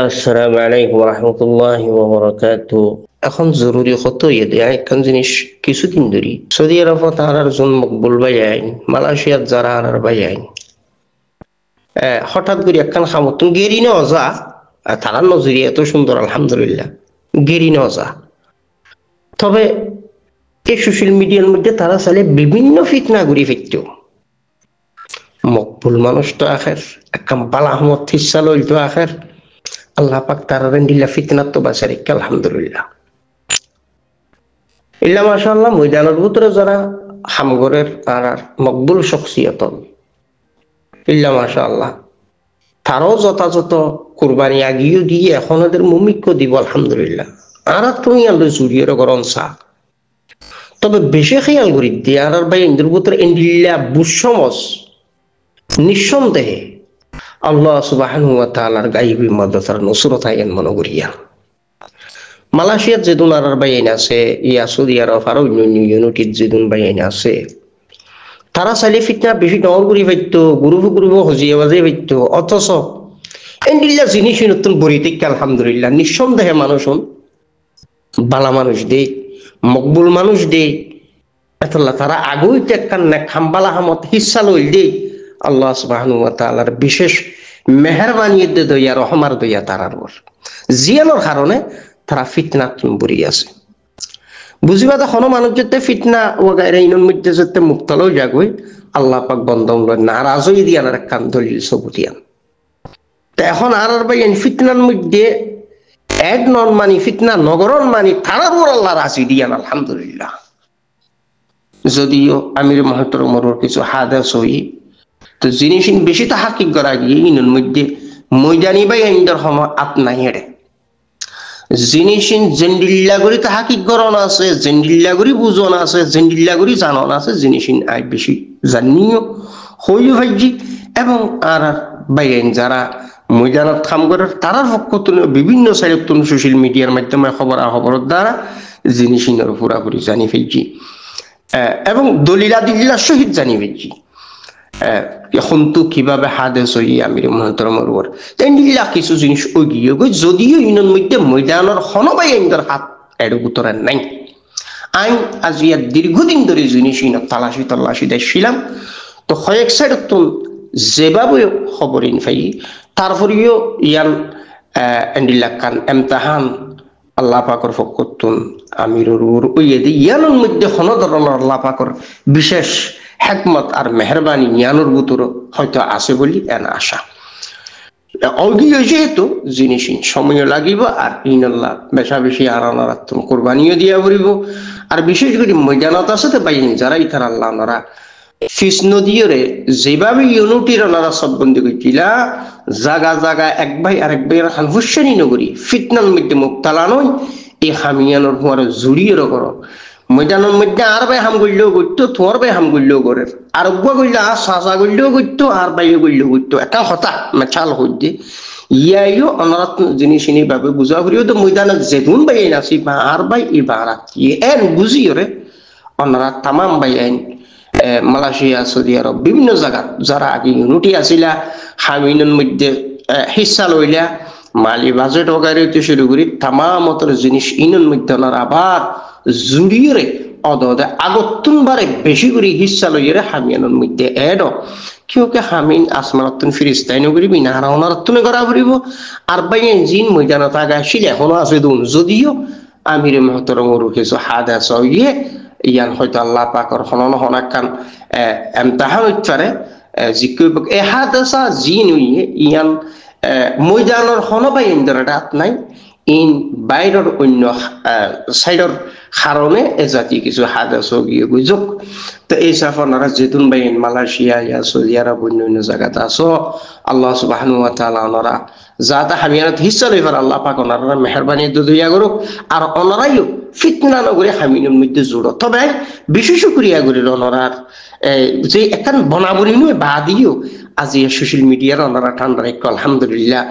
আসসালামু আলাইকুম রহমতুল্লাহি ওয়া বারাকাতুহু। এখন জরুরি কত ইয়ে একখান জিনিস কিছুদিন ধরে সৌদি আরবত আর জন মকবুল ভাই আইন মালয়েশিয়ার যারা আর ভাই আইন হঠাৎ করে একখান খামতুন গেরি না অজা তারার নজরি এত সুন্দর আলহামদুলিল্লাহ গেরি না অজা। তবে এই সোশ্যাল মিডিয়ার মধ্যে তারা চাইলে বিভিন্ন ফিতনা ঘুরি ফিরত মকবুল মানুষ তো আখের একখান বালা আহমদ ফিসা লইল তো আখের আল্লাহ পাক তারা দিল্লা ফিতনাত তো বাঁচারিক আলহামদুলিল্লাহ ইল্লা মাশাআল্লাহ ময়দানের ভিতরে যারা হামগরের আর মকবুল শখসিয়ত ইল্লা মাশাআল্লাহ তারাও যথাযথ কুরবানি আগিয়ে দিয়ে এখন ওদের মুমিক্য দিব আলহামদুলিল্লাহ। আর তুমি আলো জুড়িয়ে গরম চা তবে বেশি খেয়াল করি দিয়ে আর ভাই ইন্দ্র ভিতরে ইন্দিল্লা বুসমস নিঃসন্দেহে আল্লাহ সুবহানাহু ওয়া তাআলার গায়বী মাদ্রাসার নসরত আইন মনে করিয়া মালয়েশিয়ার যেদুন আর বাইন আছে ইয়া সৌদি আরব আর অন্যান্য ইউনিটির যেদুন বাইন আছে তারা চাইলে ফিতনা বেশি ডর করি পাইতো গুরুব হজিয়ে বাজে পাইতো অথচ এন্ডিল্লা জিনিস নতুন বড়ি থেকে আলহামদুলিল্লাহ নিঃসন্দেহে মানুষ বালা মানুষ দেখ মকবুল মানুষ দেখ এতলা তারা আগুই টেক্কান না খাম্বালা হামত হিস্সা লইল দেখ আল্লাহ সুবহানাহু ওয়া তাআলার বিশেষ মেহেরবানি দইয়া রহমার দইয়া তারার ওর জিয়ানোর কারণে তারা ফিতনা বুড়ি আছে বুঝিবা তখন মানুষ যেতে ফিতনা ও গায়ের ইনর মধ্যে যেতে মুক্তালও যাগই আল্লাহ পাক বন্ধন নারাজ হয়ে দিয়ে আর কান দলিল সবুতিয়ান তা এখন আর ভাই ফিতনার মধ্যে এক নন মানি ফিতনা নগরন মানি তারার ওর আল্লাহ রাজি দিয়ান আলহামদুলিল্লাহ। যদিও আমির মহতরমর কিছু হাদাস হই তো জিনিস বেশি তা হাকিক করা গিয়ে ইনর মধ্যে ময়দানি বাই আইনদের সময় আপনাই হেঁটে জিনিস জেন্ডিল্লাগুড়ি তা হাকিক গরণ আছে জেন্ডিল্লাগুড়ি বুঝন আছে জেন্ডিল্লাগুড়ি জানন আছে জিনিস আই বেশি জানিও হইও ভাইজি এবং আর বাইন যারা ময়দানত কাম করে তারার পক্ষ বিভিন্ন সাইড সোশ্যাল মিডিয়ার মাধ্যমে খবরের দ্বারা জিনিস পুরাপুরি জানি ফেলছি এবং দলিলা দিল্লার সহিত জানি ফেলছি এখন তো কিভাবে হাদেস হই আমির মহতরমর ওর তেন্ডিল্লা কিছু জিনিস ওগিয়ে গই যদিও ইউনিয়ন মধ্যে ময়দানের হনবাই আইনদের হাত এড়ে উত্তরের নাই আইন আজিয়া দীর্ঘদিন ধরে জিনিস তালাশি দেখছিলাম তো কয়েক সাইড তো যেভাবে খবর ইন ফাই তারপরেও ইয়ান এন্ডিল্লা কান এমতাহান আল্লাহ পাকর ফকতুন আমির ওইয়ে দি ইয়ানোর মধ্যে হন ধরনের আল্লাহ পাকর বিশেষ হেকমত আর মেহরবানি জ্ঞানোর ভিতর হয়তো আছে বলি এন আশা অগিয়ে যেহেতু জিনিস সময় লাগিব আর ইনল্লাহ বেশা বেশি আর আনারাত্ম কোরবানিও দিয়া পড়িব আর বিশেষ করে ময়দানত আছে তো বাইন যারা ইতার আল্লাহ ওনারা ফিস নদীরে যেভাবে ইউনিটির ওনারা সববন্দি করছিলা জাগা জাগা এক ভাই আরেক ভাইয়ের খান হুসানি নগরী ফিতনার মধ্যে মুক্তালা নয় এই হামিয়ানোর হুয়ার জুড়িয়ে করো ময়দানের মধ্যে আর ভাই হাম করলেও করতো তোমার ভাই হাম করলেও করে আর উগ্র করলে আর চাচা করলেও করতো আর বাইও করলেও করতো একটা হতা মেছাল হইতে ইয়াইও অনারাত জিনিস ভাবে বুঝা করিও তো ময়দানত যেগুন ভাই আইন আসি বা আর ভাই এই বারাত এন বুঝিও রে অনারা তামাম ভাই আইন মালয়েশিয়া সৌদি আরব বিভিন্ন জায়গা যারা আগে ইউনিটি আসিলা হামিনের মধ্যে হিস্সা লইলা মালি বাজেট ওগাইতে শুরু করি তামামতর জিনিস ইনের মধ্যে ওনারা আবার জুড়িয়ে অদে আগতুন বারে বেশি করে হিস্সা লইয়ে হামিয়ানোর মধ্যে এডো কিউকে হামিন আসমানাতুন ফিরিস্তাই নগরি বিনাহারা ওনারাতুনে করা পড়িব আর বাইন জিন ময়দানত আগা আসিল এখনো আছে দুন যদিও আমির মহতরমর কিছু হাদাস হইয়ে ইয়ান হয়তো আল্লাহ পাকর হনন হনাকান এমতাহান উচ্চারে জিকুব এ হাদাসা জিন হইয়ে ইয়ান ময়দানের হনবাই ইন্দরাটা নাই ইন বাইরের অন্য সাইডর কারণে এ জাতীয় কিছু হাদাস গিয়ে গুজক তো এই সাফানারা যেতুন বাইন মালয়েশিয়া ইয়া সৌদি আরব অন্য জায়গাতে আসো আল্লাহ সুবহানাহু ওয়া তাআলা ওনারা যাতে হামিয়ানত হিস্সা লইবার আল্লাহ পাক ওনারা মেহরবানি দুইয়া করুক আর ওনারাইও ফিতনা নগরে হামিনের মধ্যে জোড়ো তবে বিশেষ করিয়া করিল ওনারার যে একখান বনাবনি নয় বাদিও আজি সোশ্যাল মিডিয়ার ওনারা ঠান্ডা একটু আলহামদুলিল্লাহ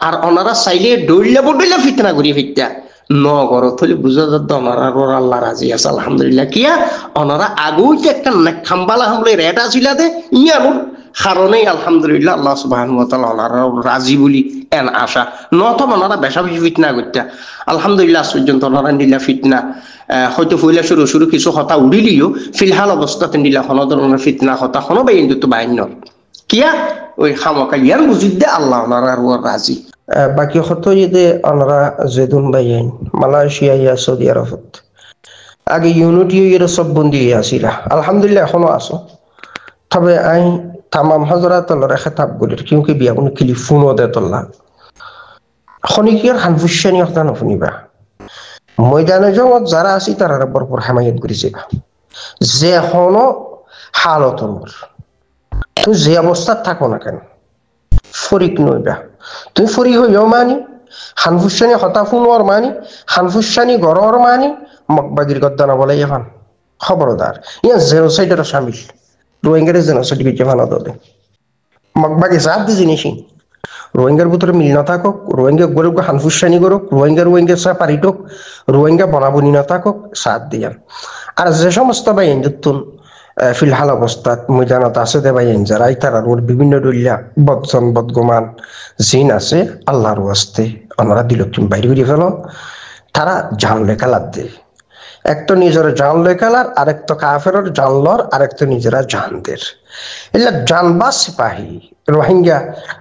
আর ওনারা চাইলে ডইলা বডইলা ফিতনা করি ফিরতা নগর থলে বুঝা যাত ওনারা আল্লাহ রাজি আছে আলহামদুলিল্লাহ কিয়া ওনারা আগুই একটা খাম্বালা হামলে রেট আসিলা দে ইয়ানোর কারণেই আলহামদুলিল্লাহ আল্লাহ সুবহানাহু ওয়া তাআলা ওনারা রাজি বলি এন আশা নত ওনারা বেশা বেশি ফিটনা করতে আলহামদুলিল্লাহ পর্যন্ত ওনারা নিলা ফিটনা হয়তো ফুইলা শুরু শুরু কিছু কথা উড়িলিও ফিলহাল অবস্থাতে নিলা কোনো ধরনের ফিটনা কথা কোনো বাইন তো বাইন্য কিয়া ওই খামকা ইয়ার বুঝিদ্দে আল্লাহ ওনারা রাজি বাকি হত যে ওনারা জেদুন বাইন মালয়েশিয়া ইয়া সৌদি আরবত আগে ইউনিটি এর সব বন্দী আছিল আলহামদুলিল্লাহ এখনো আছো তবে আই তামাম হাজরাতলরে খেতাব গলির কিউকি বিয়া কোনো কিলি ফোনও দে তোল্লা খনিকিয়ার হানফুসানি কথা নশুনিবা ময়দানে জগৎ যারা আছি তারা বরপর হেমায়ত করেছে যে এখনো হালত তুই যে অবস্থাত থাকো না কেন ফরিক নইবা তুই ফরি হইও মানি হানফুসানি হতা ফোনর মানি হানফুসানি গড়র মানি মকবাগির গদ্দানা বলে এখন খবরদার ইয়া জেনোসাইডের সামিল রোহিঙ্গার জেনোসাইড কি জানা দলে মকবাগি জাত দি জিনিসই রোহিঙ্গার ভিতরে মিল না থাকুক রোহিঙ্গা গরিব হানফুসানি করুক রোহিঙ্গা চা পারিটুক রোহিঙ্গা বনাবনি না থাকুক সাথ দিয়ান আর যে সমস্ত বাইন যুক্তুন ফিলহাল অবস্থাত ময়দানত আছে দে বাইন যারা তার বিভিন্ন দলিয়া বদজন বদগুমান জিন আছে আল্লাহর ওয়াস্তে ওনারা দিল তুমি বাইরে করে ফেলো তারা জানলে খেলার দে এক তো নিজের জানলে খেলার আরেক তো কাফেরর জানলর আরেক তো নিজেরা জানদের এগুলা জানবা সিপাহী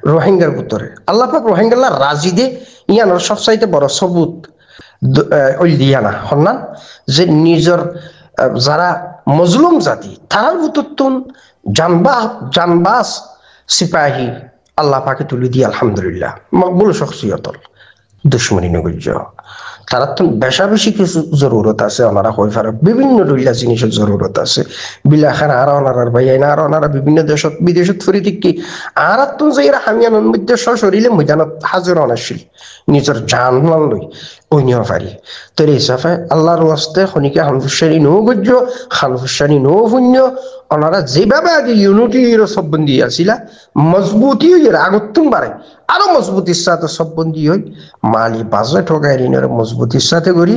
রোহিঙ্গার ভিতরে আল্লাহ পাক রোহিঙ্গাল্লাহ রাজি দে ইয়ানোর সবচাইতে বড় সবুত ওই দিয়া না হন্না যে নিজের যারা মজলুম জাতি তারার ভিতর জানবাস সিপাহী আল্লাহ পাকে তুলে দিয়ে আলহামদুলিল্লাহ মকবুল শখসিয়তল দুশ্মনী নগর্য তারা তো বেশা বেশি কিছু জরুরত আছে ওনারা হয়ে পারে বিভিন্ন দলিয়া জিনিসের জরুরত আছে বিলাখান আর ওনারার ভাই আর ওনারা বিভিন্ন দেশত বিদেশত ফুরি কি আর তো যে এরা হামিয়ানোর মধ্যে সশরীরে ময়দানত হাজির অনাশীল নিজের জান মান লই অন্য পারি তো এই হিসাবে আল্লাহর ওয়াস্তে খনিকে হানফুসানি নো গজ্য হানফুসানি নো শূন্য ওনারা যেভাবে আগে ইউনিটির সববন্দি আসিলা মজবুতি এর আগতুন বাড়ে আরো মজবুতির সাথে সববন্দি হই মালি বাজে ঠকাই ঋণের মজবুতির সাথে করি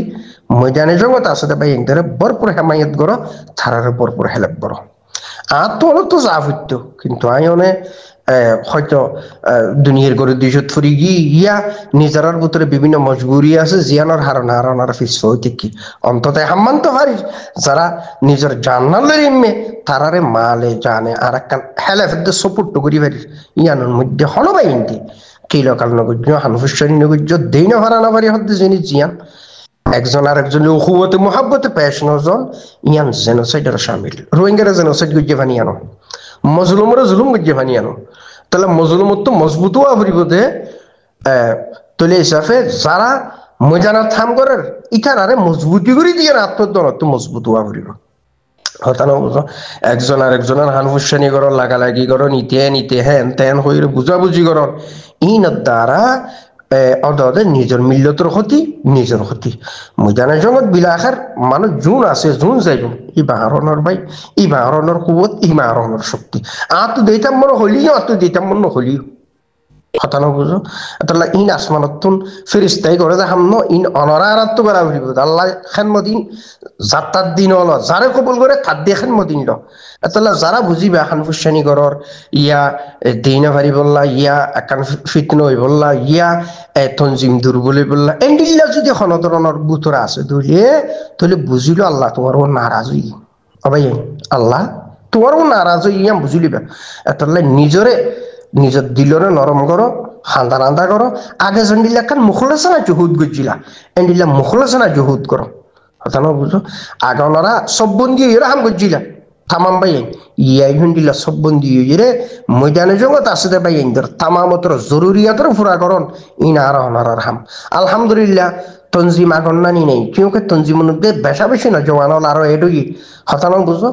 ময়দানে জগৎ আসতে ভাই এদের ভরপুর হেমায়ত করো থারার ভরপুর হেল্প করো আর তো যা হইতো কিন্তু আইনে হয়তো দুনিয়ার গড়ে দুইশত ফুরি ইয়া নিজের ভিতরে বিভিন্ন মজবুরি আছে জিয়ানোর হারনার ফিস হইতে কি অন্তত হাম্মান তো পারি যারা নিজের জানালের ইমে তারারে মালে জানে আর একটা হেলেফ সপোর্ট করি পারি ইয়ানোর মধ্যে হলবাই ইন্দি কিলকাল নগর্য হানফুসানি নগর্য দেই না হারানা পারি হতে জিনিস জিয়ান একজন আর একজন উহুবতে মোহাব্বতে পেশ নজন ইয়ান জেনোসাইডের সামিল রোহিঙ্গারা জেনোসাইড গজ্জে ভানিয়ানো মজলুমরা জুলুম গজ্জে ভানিয়ানো তাহলে মজলুমত তো মজবুত হওয়া পরিবতে তলে হিসাবে যারা ময়দানত থাম করার ইটারারে মজবুতি করে দিয়ে আত্মদনত মজবুত হওয়া পরিব হতানো বুঝো একজন আর একজনের হানফুসানি করো লাগালাগি করো নিতে হেন তেন হয়ে বুঝাবুঝি করো ইনার দ্বারা অদে নিজের মিল্লতর ক্ষতি নিজের ক্ষতি ময়দানের জগৎ বিলাখার মানুষ জুন আছে জুন যাইব ই বাহারণর ভাই ই বাহারণর কুবত ই বাহারণর শক্তি আতো দিতাম মনে হলিও আতো দিতাম মনে হলিও হতানো বুঝো তাহলে ইন আসমানতুন ফেরিস্তাই করে যে হামনো ইন অনরা আরাত্ত করা হইব আল্লাহ খানমদিন যাত্রার দিন হলো যারে কবুল করে তার দিয়ে খানমদিন ল তাহলে যারা বুঝিবা হানফুসানি গরর ইয়া দিনা ভারি বললা ইয়া একান ফিতনা হই বললা ইয়া তনজিম দুর্বলি বললা এন্ডিল্লা যদি কোনো ধরনের বুতরা আছে তাহলে বুঝিলো আল্লাহ তোমার ও নারাজ হই ভাই আল্লাহ তোমার ও নারাজ হই ইয়া বুঝিলিবা তাহলে নিজের দিলরে নরম করো হান্দা করো আগে জন্ডিল্লা কান মুখলাসনা জহুদ গজিলা এন্ডিল্লা মুখলাসনা জহুদ করো হতানো বুঝো আগে ওনারা সব বন্দি এরা হাম গজিলা তামাম ভাই ইয়াই হন্ডিল্লা সব বন্দি রে ময়দানে জগৎ আসতে ভাই ইন্দর তামামতর জরুরিয়াতর ফুরা করন ইনার ওনারার হাম আলহামদুলিল্লাহ তনজিম আগন্নানি নেই কিউকে তনজিমের মধ্যে বেশা বেশি না জওয়ানল আরো এডুই হতানো বুঝো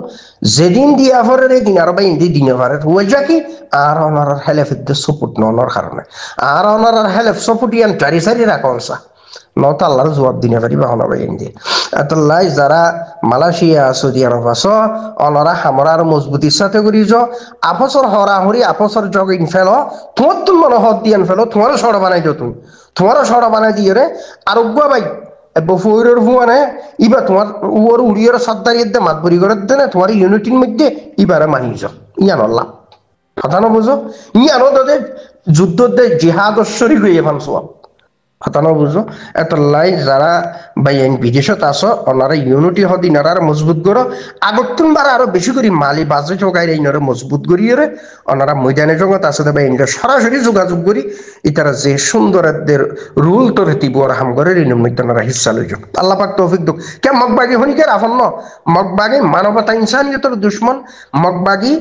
যেদিন দিয়া ফরের এই দিন আরো ভাই ইন্দি দিনে ফরের হয়ে যা কি আর ওনার হেলেফের সপোর্ট নর কারণে আর ওনার হেলেফ সপোর্ট ইয়ান চারি সারি রাখনসা নত আল্লাহর জবাব দিনে পারিবা হনাবাই ইন্দি এতলাই যারা মালয়েশিয়া সৌদি আরব আছো অনরা হামরার মজবুতির সাথে করি আপসর হরাহরি আপসর জগ ইনফেল তোমার তুম মনে হদ দিয়ান ফেলো তোমারও সড় বানাই দিও তুমি তোমারও সড় বানাই দিয়ে রে আরোগ্য ভাই বফুরের ভুয়ানে ইবা তোমার ওর উড়িয়ের সর্দারিয়ে দে মাতবরি করে দে না তোমার ইউনিটির মধ্যে ইবারে মানিয়ে যাও ইয়ান আল্লাহ কথা নবুঝো ই আনো তাদের যুদ্ধ দে জিহাদ শরীর হয়ে ফানছো হতানো বুঝো এত লাই যারা বাইন বিদেশত আছো ওনারা ইউনিটি হদি নারার মজবুত করো আগতুন বার আরো বেশি করে মালি বাজে জোগাই ইনারে মজবুত করিয়ে রে ওনারা ময়দানে জগৎ আছে তবে ইনকা সরাসরি যোগাযোগ করি ইতারা যে সুন্দরদের রুল তো রেতি বড় হাম করে রিনুম নিতনারা হিস্সা লইজ আল্লাহ পাক তৌফিক দুক কে মগবাগি হনিকে রাফন্ন মগবাগি মানবতা ইনসানিয়তের দুশ্মন মগবাগি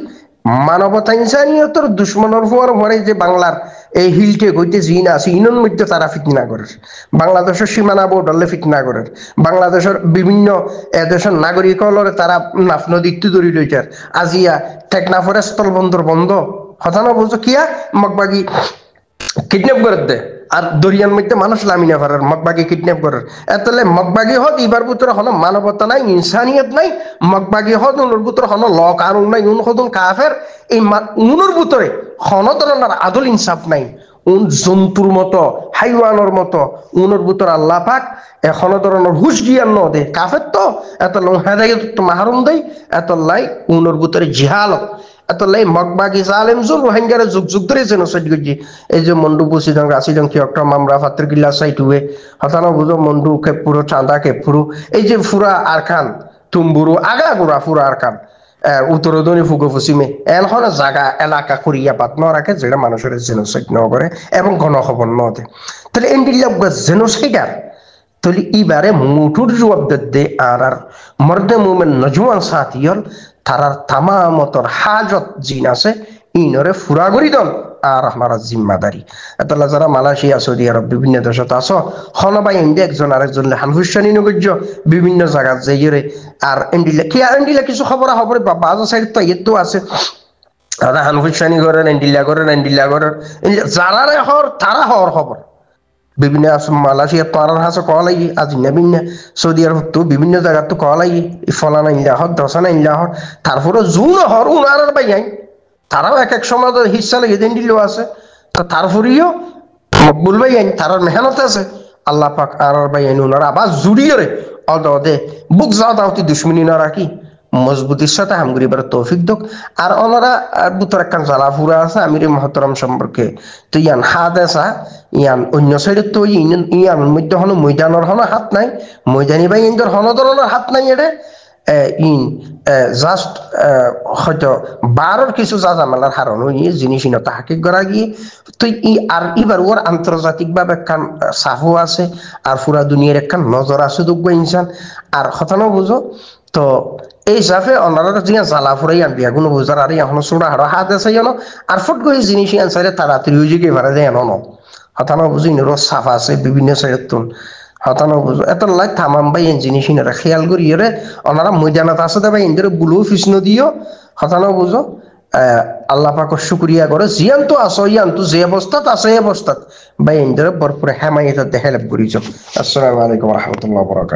মানবতা ইনসানিয়তের দুশ্মনের হওয়ার পরে যে বাংলার এই হিলটে গইতে জিন আছে ইনর মধ্যে তারা ফিতনা করে বাংলাদেশের সীমানা বোর্ডলে ফিতনা করে বাংলাদেশের বিভিন্ন এদেশের নাগরিক হলরে তারা নাফ নদীতে দড়ি রইটার আজিয়া টেকনাফরে স্থল বন্দর বন্ধ হতানো বলছো কিয়া মগবাগি কিডন্যাপ করে দে আর দরিয়ার মধ্যে মানুষ লামিনা পারার মগবাগি কিডন্যাপ করার এতলে মগবাগি হদ এবার ভিতরে হন মানবতা নাই ইনসানিয়ত নাই মগবাগি হদ উনোর ভিতরে হন ল কানুন নাই উন হদুন কাফের এই উনোর ভিতরে হন ধরনের আদল ইনসাফ নাই উন জন্তুর মতো হাইওয়ানোর মতো উনোর ভিতরে আল্লাহ পাক এখন ধরনের হুশ জ্ঞান ন দে কাফের তো এত হেদায়ত মাহরুম দেয় এত লাই উনোর ভিতরে জিহালত এত লাই মগবাগি জালেম জুল রোহিঙ্গারে যুগ যুগ ধরে জেনোসাইড করছি এই যে মন্ডু বুসিদং রাশিদং কি একটা মামরা ফাত্র গিল্লা সাইট হুয়ে হতানো বুঝো মন্ডু কেপুরো চাঁদা কেপুরু এই যে ফুরা আরখান তুম্বুরু আগা গুড়া ফুরা আরখান উত্তরদনী ফুগো ফুসিমে এখন জায়গা এলাকা করিয়া পাত ন রাখে যেটা মানুষের জেনোসাইড ন করে এবং গণখবর ন দেয় তাহলে এন্ডিল্লা জেনোসাইডার তাহলে এবারে মুঠুর জবাব দে আর মর্দে মুমেন নজওয়ান সাথিয়ল তারার তামামতর হাজত জিন আছে ইনরে ফুরা করি দল আর আপনারা জিম্মাদারি এতলা যারা মালয়েশিয়া সৌদি আরব বিভিন্ন দেশত আছো হনবাই ইন্ডিয়া একজন আরেকজন হানফুসানি নগর্য বিভিন্ন জায়গা যাইরে আর এন্ডিলা কি আর এন্ডিলা কিছু খবর বাজ সাইড তো ইয়েতো আছে দাদা হানফুসানি করেন এন্ডিলা করেন যারা হর তারা হওয়ার খবর বিভিন্ন মালয়েশিয়া পাড়ার হাসে কল আই আজ নেবিন সৌদি আরব তো বিভিন্ন জায়গা তো কল আই ফলানা ইন্ডিয়া হর দশানা ইন্ডিয়া হর তারপরে জুন হর উনার বাই আই তারাও এক এক সময় হিসা লেগে দিন দিলেও আছে তো তারপরেও মকবুল ভাই আইন তার মেহনত আছে আল্লাহ পাক আর ভাই আইন ওনারা আবার জুড়িয়ে রে অদে বুক যাও দাওতি দুশ্মনী না রাখি মজবুতির সাথে হামগুড়িবার তৌফিক দোক আর ওনারা বুতর একখান জ্বালা ফুরা আছে আমির মহতরম সম্পর্কে তো ইয়ান হাত আসা ইয়ান অন্য সাইডে তো ইয়ান মধ্যে হনো ময়দানের হনো হাত নাই ময়দানি ভাই ইন্দর হনো ধরনের হাত নাই এরে ইন জাস্ট হয়তো বারোর কিছু যা জামালার হারণ হয়ে জিনিস তাহাকে গড়া গিয়ে তো আর এবার ওর আন্তর্জাতিক ভাবে একখান সাফও আছে আর পুরা দুনিয়ার একখান নজর আছে দুগ্গ ইনসান আর হতানো বুঝো তো এই হিসাবে ওনারা জিয়া জ্বালা ফুরাই আনবি কোনো বুঝার আর এখনো চোড়া হারো হাত আছে জানো আর ফুট করে জিনিস আনসারে তাড়াতাড়ি উজিকে ভাড়া যায় এনো হতানো বুঝি রোজ সাফা আছে বিভিন্ন সাইডের তুন হতানো বুঝো এত লাই থামাম ভাই জিনিস ইনারা খেয়াল করি রে ওনারা ময়দানত আছে ভাই ইন্দের বুলো ফিসন দিও হতানো বুঝো আল্লাহ পাকর শুক্রিয়া করে জিয়ান তো আসো ইয়ান তো যে অবস্থাত আছে এই অবস্থাত ভাই ইন্দের ভরপুর হেমায়ত হেল্প করিছ আসসালামু আলাইকুম রহমতুল্লাহ বরকাত